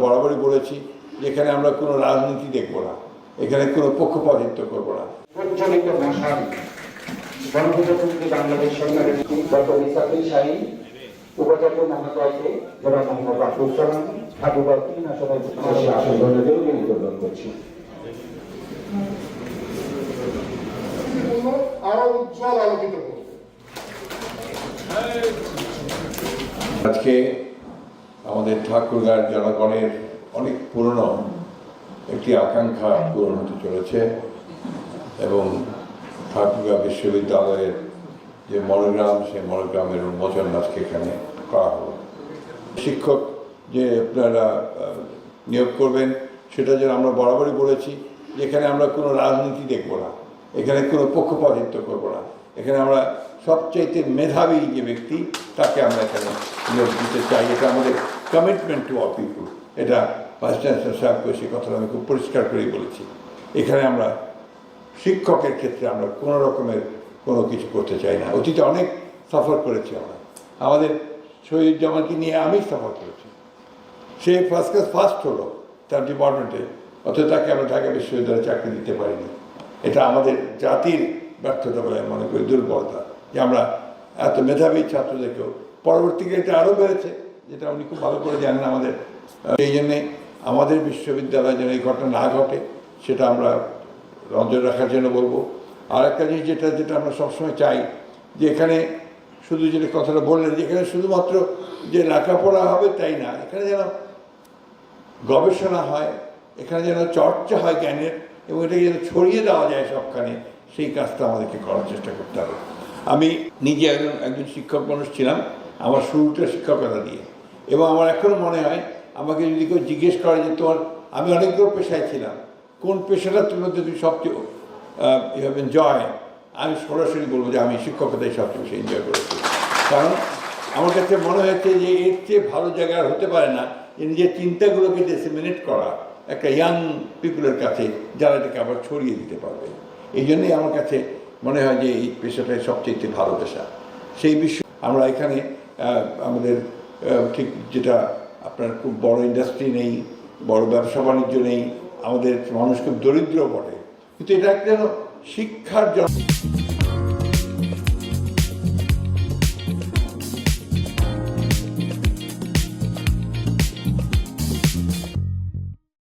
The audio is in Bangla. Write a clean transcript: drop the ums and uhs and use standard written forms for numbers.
বরাবরই বলেছি যে এখানে আমরা কোনো রাজনীতি দেখব না, এখানে কোনো পক্ষপাতিত্ব করব না। প্রচলিত ভাষা গণপ্রজাতন্ত্রী বাংলাদেশ সরকারের ডক্টর ইসরাফিল শাহীন, উপাচার্য মহোদয়কে জনাব মোহাম্মদ রাফিউল সালাম ঠাকুরবাড়ি আসনের আসন গ্রহণের জন্য নিবেদন করছি। আরো উজ্জ্বল আলোকিত করবে। আজকে আমাদের ঠাকুরগাঁর জনগণের অনেক পুরনো একটি আকাঙ্ক্ষা পূরণ হতে চলেছে এবং ঠাকুরগাঁ বিশ্ববিদ্যালয়ের যে মনোগ্রাম, সেই মনোগ্রামের উন্মোচন আজকে এখানে করা হলো। শিক্ষক যে আপনারা নিয়োগ করবেন সেটা যেন আমরা বরাবরই বলেছি যে এখানে আমরা কোনো রাজনীতি দেখব না, এখানে কোনো পক্ষপাতিত্ব করব না, এখানে আমরা সবচাইতে মেধাবী যে ব্যক্তি তাকে আমরা এখানে নিয়োগ দিতে চাই। এটা আমাদের কমিটমেন্ট টু অল পিপুল। এটা ভাইস চ্যান্সেলর সাহেবকে সেই কথাটা আমি খুব পরিষ্কার করেই বলেছি। এখানে আমরা শিক্ষকের ক্ষেত্রে আমরা কোনো রকমের কোনো কিছু করতে চাই না। অতীতে অনেক সাফার করেছি আমরা, আমাদের শহীদুজ্জামানকে নিয়ে আমি সাফার করেছি। সে ফার্স্ট ক্লাস ফার্স্ট হলো তার ডিপার্টমেন্টে, অথচ তাকে আমরা ঢাকা বিশ্ববিদ্যালয়ে চাকরি দিতে পারিনি। এটা আমাদের জাতির ব্যর্থতা বলে মনে করি, দুর্বলতা, যে আমরা এত মেধাবী ছাত্রদেরকেও পরবর্তীকালে এটা আরও বেড়েছে, যেটা উনি খুব ভালো করে জানেন আমাদের। এই জন্যে আমাদের বিশ্ববিদ্যালয়ে যেন এই ঘটনা না ঘটে সেটা আমরা নজর রাখার জন্য বলবো। আর একটা জিনিস যেটা আমরা সবসময় চাই যে এখানে শুধু যেটা কথাটা বললেন যে এখানে শুধুমাত্র যে লেখাপড়া হবে তাই না, এখানে যেন গবেষণা হয়, এখানে যেন চর্চা হয় জ্ঞানের, এবং এটাকে যেন ছড়িয়ে দেওয়া যায় সবখানে, সেই কাজটা আমাদেরকে করার চেষ্টা করতে হবে। আমি নিজে একজন শিক্ষক মানুষ ছিলাম, আমার শুরুটা শিক্ষকতা দিয়ে, এবং আমার এখনও মনে হয় আমাকে যদি কেউ জিজ্ঞেস করে যে তোমার, আমি অনেকগুলো পেশায় ছিলাম, কোন পেশাটা তুমি সবচেয়ে এনজয়, আমি সরাসরি বলবো যে আমি শিক্ষকতাই সবচেয়ে বেশি এনজয় করেছি। কারণ আমার কাছে মনে হয়েছে যে এর চেয়ে ভালো জায়গা হতে পারে না যে নিজের চিন্তাগুলোকে ডিসেমিনেট করা একটা ইয়াং পিপুলের কাছে, যারা এটাকে আবার ছড়িয়ে দিতে পারবে। এই জন্যই আমার কাছে মনে হয় যে এই পেশাটাই সবচেয়ে ভালো পেশা। সেই বিষয়ে আমরা এখানে আমাদের ঠিক যেটা আপনার খুব বড় ইন্ডাস্ট্রি নেই, বড় ব্যবসা বাণিজ্য নেই, আমাদের মানুষ খুব দরিদ্র বটে, কিন্তু এটা একটা শিক্ষার জন্য